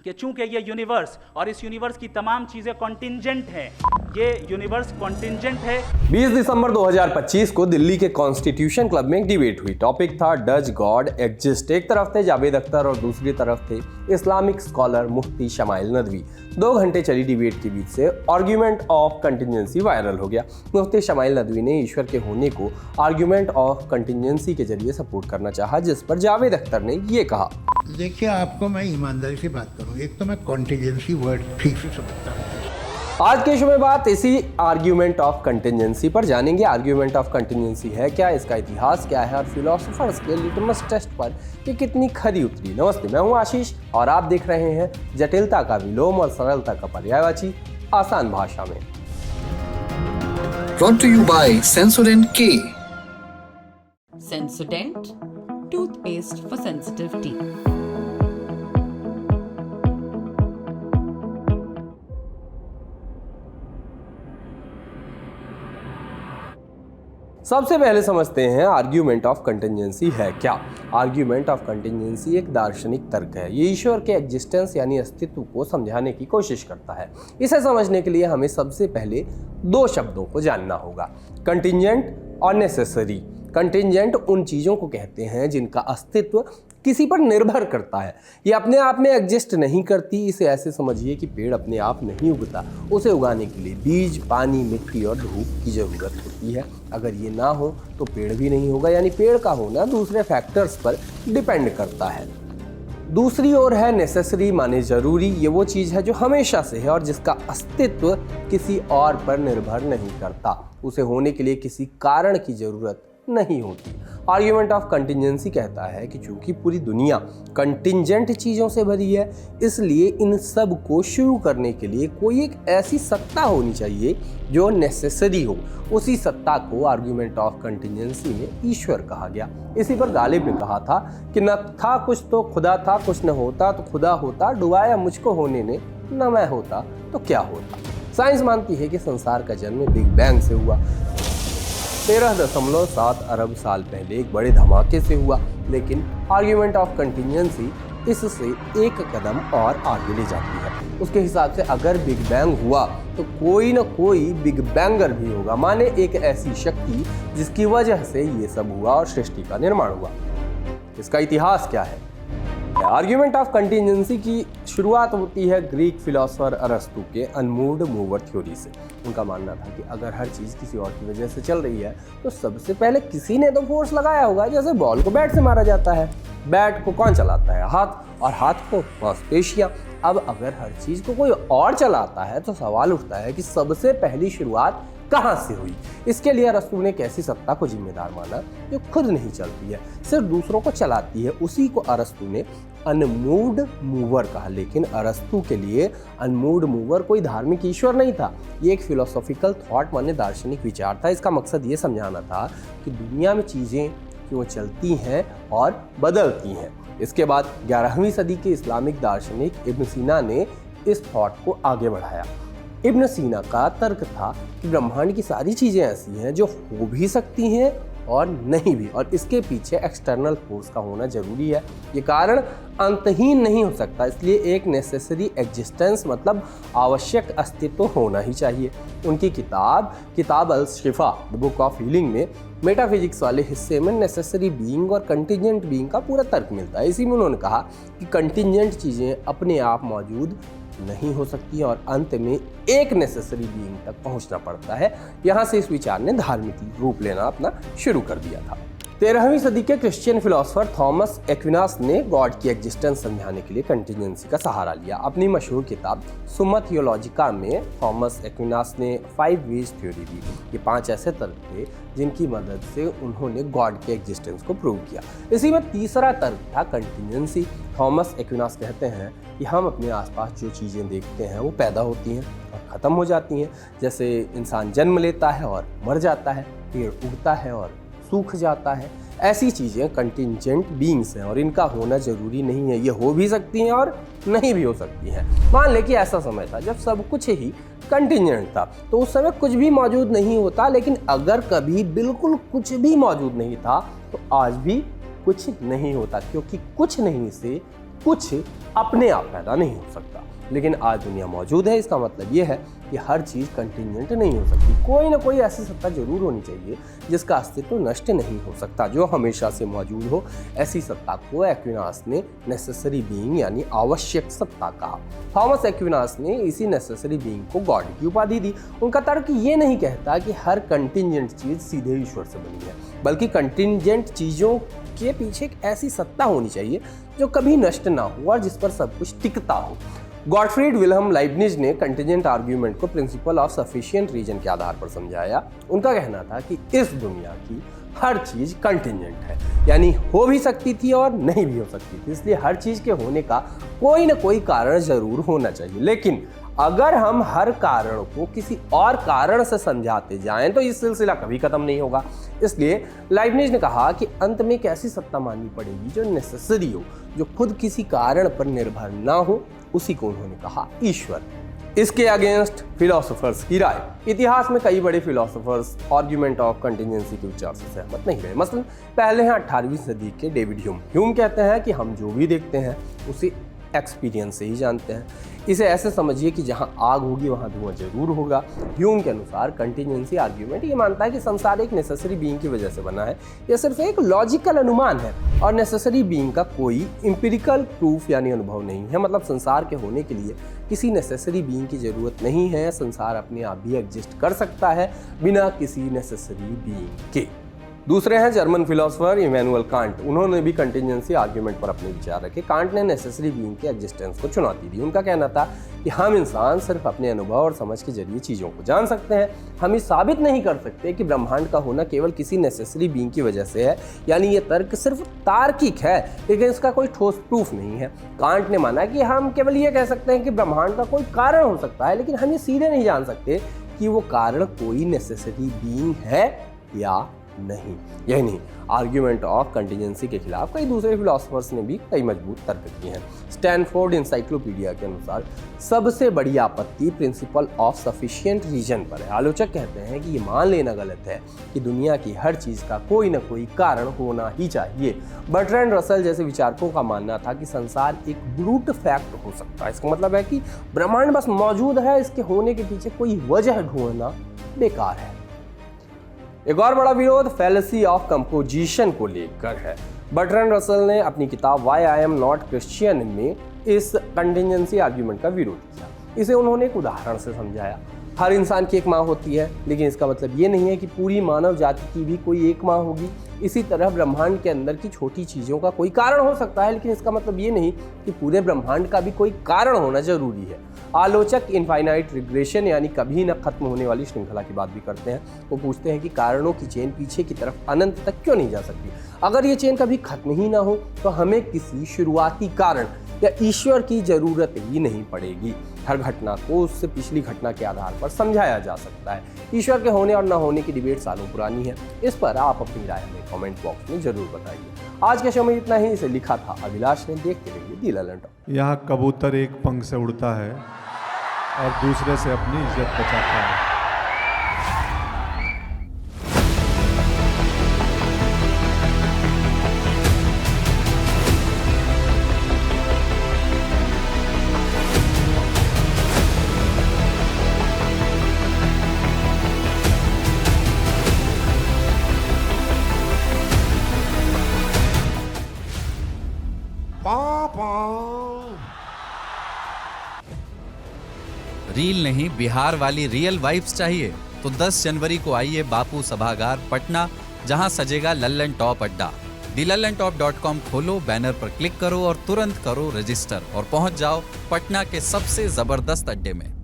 कि चूंकि ये यूनिवर्स और इस यूनिवर्स की तमाम चीजें कॉन्टिंजेंट हैं, ये यूनिवर्स कॉन्टिंजेंट है। 20 दिसंबर 2025 को दिल्ली के कॉन्स्टिट्यूशन क्लब में एक डिबेट हुई। टॉपिक था डज गॉड एग्जिस्ट। एक तरफ थे जावेद अख्तर और दूसरी तरफ थे इस्लामिक स्कॉलर मुफ्ती शमाइल नदवी। 2 घंटे चली डिबेट के बीच से आर्ग्यूमेंट ऑफ कंटिजेंसी वायरल हो गया। मुफ्ती शमाइल नदवी ने ईश्वर के होने को आर्ग्यूमेंट ऑफ कंटिजेंसी के जरिए सपोर्ट करना चाहा, जिस पर जावेद अख्तर ने ये कहा। देखिए, आपको मैं ईमानदारी से बात करूं, एक तो मैं कॉन्टिजेंसी वर्ड ठीक से समझता हूं। आज के शो में बात इसी आर्ग्यूमेंट ऑफ कंटिजेंसी पर जानेंगे। आर्ग्यूमेंट ऑफ कंटिजेंसी है क्या, इसका इतिहास क्या है और फिलोसोफर्स के लिटमस टेस्ट पर ये कितनी खरी उतरी। नमस्ते, मैं हूं आशीष और आप देख रहे हैं जटिलता का विलोम और सरलता का पर्यायवाची आसान भाषा में। Brought to you by Sensodyne K. Sensodyne, toothpaste for sensitive teeth. सबसे पहले समझते हैं आर्ग्यूमेंट ऑफ कंटिजेंसी है क्या। आर्ग्यूमेंट ऑफ कंटिजेंसी एक दार्शनिक तर्क है। ये ईश्वर के एग्जिस्टेंस यानी अस्तित्व को समझाने की कोशिश करता है। इसे समझने के लिए हमें सबसे पहले 2 शब्दों को जानना होगा, कंटिजेंट और नेसेसरी। कंटिजेंट उन चीज़ों को कहते हैं जिनका अस्तित्व किसी पर निर्भर करता है। ये अपने आप में एग्जिस्ट नहीं करती। इसे ऐसे समझिए कि पेड़ अपने आप नहीं उगता, उसे उगाने के लिए बीज, पानी, मिट्टी और धूप की ज़रूरत होती है। अगर ये ना हो तो पेड़ भी नहीं होगा, यानी पेड़ का होना दूसरे फैक्टर्स पर डिपेंड करता है। दूसरी ओर है नेसेसरी, माने ज़रूरी। ये वो चीज़ है जो हमेशा से है और जिसका अस्तित्व किसी और पर निर्भर नहीं करता। उसे होने के लिए किसी कारण की ज़रूरत नहीं होती। आर्ग्यूमेंट ऑफ कंटिजेंसी कहता है कि चूंकि पूरी दुनिया कंटिजेंट चीज़ों से भरी है, इसलिए इन सब को शुरू करने के लिए कोई एक ऐसी सत्ता होनी चाहिए जो नेसेसरी हो। उसी सत्ता को आर्ग्यूमेंट ऑफ कंटिजेंसी में ईश्वर कहा गया। इसी पर गालिब ने कहा था कि न था कुछ तो खुदा था, कुछ न होता तो खुदा होता, डुबाया मुझको होने ने, न मैं होता तो क्या होता। साइंस मानती है कि संसार का जन्म बिग बैंग से हुआ। 13.7 अरब साल पहले एक बड़े धमाके से हुआ, लेकिन आर्ग्यूमेंट ऑफ कंटिजेंसी इससे एक कदम और आगे ले जाती है। उसके हिसाब से अगर बिग बैंग हुआ तो कोई न कोई बिग बैंगर भी होगा, माने एक ऐसी शक्ति जिसकी वजह से ये सब हुआ और सृष्टि का निर्माण हुआ। इसका इतिहास क्या है? आर्ग्यूमेंट ऑफ कंटिजेंसी की शुरुआत होती है ग्रीक फिलोसोफर अरस्तु के अनमूव्ड मूवर थ्योरी से। उनका मानना था कि अगर हर चीज़ किसी और की वजह से चल रही है तो सबसे पहले किसी ने तो फोर्स लगाया होगा। जैसे बॉल को बैट से मारा जाता है, बैट को कौन चलाता है? हाथ, और हाथ को मांसपेशियां। अब अगर हर चीज़ को कोई और चलाता है तो सवाल उठता है कि सबसे पहली शुरुआत कहाँ से हुई। इसके लिए अरस्तु ने एक ऐसी सत्ता को जिम्मेदार माना जो खुद नहीं चलती है, सिर्फ दूसरों को चलाती है। उसी को अरस्तु ने अनमूव्ड मूवर कहा। लेकिन अरस्तु के लिए अनमूव्ड मूवर कोई धार्मिक ईश्वर नहीं था, ये एक फिलोसॉफिकल थॉट माने दार्शनिक विचार था। इसका मकसद ये समझाना था कि दुनिया में चीज़ें क्यों चलती हैं और बदलती हैं। इसके बाद 11वीं सदी के इस्लामिक दार्शनिक इब्न सीना ने इस थॉट को आगे बढ़ाया। इब्न सीना का तर्क था कि ब्रह्मांड की सारी चीज़ें ऐसी हैं जो हो भी सकती हैं और नहीं भी, और इसके पीछे एक्सटर्नल फोर्स का होना जरूरी है। ये कारण अंतहीन नहीं हो सकता, इसलिए एक नेसेसरी एग्जिस्टेंस मतलब आवश्यक अस्तित्व होना ही चाहिए। उनकी किताब अल शिफा द बुक ऑफ हीलिंग में मेटाफिजिक्स वाले हिस्से में नेसेसरी बीइंग और कंटिजेंट बीइंग का पूरा तर्क मिलता है। इसी में उन्होंने कहा कि कंटिजेंट चीज़ें अपने आप मौजूद नहीं हो सकती और अंत में एक नेसेसरी बीइंग तक पहुंचना पड़ता है। यहाँ से इस विचार ने धार्मिक रूप लेना अपना शुरू कर दिया था। 13वीं सदी के क्रिश्चियन फिलोसोफर थॉमस एक्विनास ने गॉड की एग्जिस्टेंस समझाने के लिए कंटिजेंसी का सहारा लिया। अपनी मशहूर किताब सुम्मा थियोलॉजिका में थॉमस एक्विनास ने 5 वेज थ्योरी दी। ये 5 ऐसे तर्क थे जिनकी मदद से उन्होंने गॉड के एग्जिस्टेंस को प्रूव किया। इसी में तीसरा तर्क था कंटिजेंसी। थॉमस एक्विनास कहते हैं कि हम अपने आसपास जो चीज़ें देखते हैं वो पैदा होती हैं और ख़त्म हो जाती हैं। जैसे इंसान जन्म लेता है और मर जाता है, पेड़ उगता है और सूख जाता है। ऐसी चीज़ें कंटिजेंट बीइंग्स हैं और इनका होना ज़रूरी नहीं है। ये हो भी सकती हैं और नहीं भी हो सकती हैं। मान लें कि ऐसा समय था जब सब कुछ ही कंटिजेंट था, तो उस समय कुछ भी मौजूद नहीं होता। लेकिन अगर कभी बिल्कुल कुछ भी मौजूद नहीं था तो आज भी कुछ नहीं होता, क्योंकि कुछ नहीं से कुछ अपने आप पैदा नहीं हो सकता, लेकिन आज दुनिया मौजूद है। इसका मतलब ये है कि हर चीज़ कंटिजेंट नहीं हो सकती। कोई ना कोई ऐसी सत्ता जरूर होनी चाहिए जिसका अस्तित्व नष्ट नहीं हो सकता, जो हमेशा से मौजूद हो। ऐसी सत्ता को एक्विनास ने नेसेसरी बीइंग यानी आवश्यक सत्ता कहा। थॉमस एक्विनास ने इसी नेसेसरी बीइंग को गॉड की उपाधि दी। उनका तर्क ये नहीं कहता कि हर कंटिजेंट चीज़ सीधे ईश्वर से बनी है, बल्कि कंटिजेंट चीज़ों के पीछे एक ऐसी सत्ता होनी चाहिए जो कभी नष्ट ना हो और जिस पर सब कुछ टिकता हो। गॉटफ्रीड विल्हेम लाइबनिज ने कंटिजेंट आर्ग्यूमेंट को प्रिंसिपल ऑफ सफिशिएंट रीजन के आधार पर समझाया। उनका कहना था कि इस दुनिया की हर चीज़ कंटिजेंट है, यानी हो भी सकती थी और नहीं भी हो सकती थी। इसलिए हर चीज़ के होने का कोई ना कोई कारण जरूर होना चाहिए, लेकिन अगर हम हर कारण को किसी और कारण से समझाते जाएं तो ये सिलसिला कभी खत्म नहीं होगा। इसलिए लाइबनिज ने कहा कि अंत में एक ऐसी सत्ता माननी पड़ेगी जो नेसेसरी हो, जो खुद किसी कारण पर निर्भर ना हो। उसी को उन्होंने कहा ईश्वर। इसके अगेंस्ट फिलोसोफर्स की राय। इतिहास में कई बड़े फिलोसोफर्स आर्ग्यूमेंट ऑफ कंटिजेंसी के विचार से सहमत नहीं रहे। मसलन पहले हैं 18वीं सदी के डेविड ह्यूम। ह्यूम कहते हैं कि हम जो भी देखते हैं उसे एक्सपीरियंस से ही जानते हैं। इसे ऐसे समझिए कि जहां आग होगी वहां धुआं जरूर होगा। ह्यूम के अनुसार कंटिजेंसी आर्ग्यूमेंट ये मानता है कि संसार एक नेसेसरी बीइंग की वजह से बना है। यह सिर्फ एक लॉजिकल अनुमान है और नेसेसरी बीइंग का कोई एम्पिरिकल प्रूफ यानी अनुभव नहीं है। मतलब संसार के होने के लिए किसी नेसेसरी बीइंग की जरूरत नहीं है। संसार अपने आप भी एग्जिस्ट कर सकता है बिना किसी नेसेसरी बीइंग के। दूसरे हैं जर्मन फिलोसोफर इमैनुअल कांट। उन्होंने भी कंटिजेंसी आर्ग्यूमेंट पर अपने विचार रखे। कांट ने नेसेसरी बीइंग के एग्जिस्टेंस को चुनौती दी। उनका कहना था कि हम इंसान सिर्फ अपने अनुभव और समझ के जरिए चीज़ों को जान सकते हैं। हम ये साबित नहीं कर सकते कि ब्रह्मांड का होना केवल किसी नेसेसरी बीइंग की वजह से है, यानी ये तर्क सिर्फ तार्किक है लेकिन इसका कोई ठोस प्रूफ नहीं है। कांट ने माना कि हम केवल ये कह सकते हैं कि ब्रह्मांड का कोई कारण हो सकता है, लेकिन हम ये सीधे नहीं जान सकते कि वो कारण कोई नेसेसरी बीइंग है या नहीं। यही नहीं, आर्ग्यूमेंट ऑफ कंटिजेंसी के खिलाफ कई दूसरे फिलोसोफर्स ने भी कई मजबूत तर्क किए हैं। स्टैनफोर्ड इंसाइक्लोपीडिया के अनुसार सबसे बड़ी आपत्ति प्रिंसिपल ऑफ सफिशिएंट रीजन पर है। आलोचक कहते हैं कि ये मान लेना गलत है कि दुनिया की हर चीज़ का कोई ना कोई कारण होना ही चाहिए। बर्ट्रैंड रसल जैसे विचारकों का मानना था कि संसार एक ब्रूट फैक्ट हो सकता है। इसका मतलब है कि ब्रह्मांड बस मौजूद है, इसके होने के पीछे कोई वजह ढूंढना बेकार है। एक और बड़ा विरोध फैलेसी ऑफ कंपोजिशन को लेकर है। बर्ट्रैंड रसल ने अपनी किताब why I am not Christian में इस कंटिजेंसी आर्ग्यूमेंट का विरोध किया। इसे उन्होंने एक उदाहरण से समझाया। हर इंसान की एक माँ होती है, लेकिन इसका मतलब ये नहीं है कि पूरी मानव जाति की भी कोई एक माँ होगी। इसी तरह ब्रह्मांड के अंदर की छोटी चीज़ों का कोई कारण हो सकता है, लेकिन इसका मतलब ये नहीं कि पूरे ब्रह्मांड का भी कोई कारण होना जरूरी है। आलोचक इनफाइनाइट रिग्रेशन यानी कभी न खत्म होने वाली श्रृंखला की बात भी करते हैं। वो पूछते हैं कि कारणों की चेन पीछे की तरफ अनंत तक क्यों नहीं जा सकती। अगर ये चेन कभी खत्म ही ना हो तो हमें किसी शुरुआती कारण या ईश्वर की जरूरत ही नहीं पड़ेगी। हर घटना को उससे पिछली घटना के आधार पर समझाया जा सकता है। ईश्वर के होने और न होने की डिबेट सालों पुरानी है। इस पर आप अपनी राय हमें कमेंट बॉक्स में जरूर बताइए। आज के शो में इतना ही। इसे लिखा था अभिलाष ने। देखते रहिए दी ललन टॉक। यहाँ कबूतर एक पंख से उड़ता है और दूसरे से अपनी इज्जत बचाता है। रील नहीं, बिहार वाली रियल वाइब्स चाहिए तो 10 जनवरी को आइए बापू सभागार पटना, जहां सजेगा लल्लन टॉप अड्डा। dilallantop.com खोलो, बैनर पर क्लिक करो और तुरंत करो रजिस्टर और पहुंच जाओ पटना के सबसे जबरदस्त अड्डे में।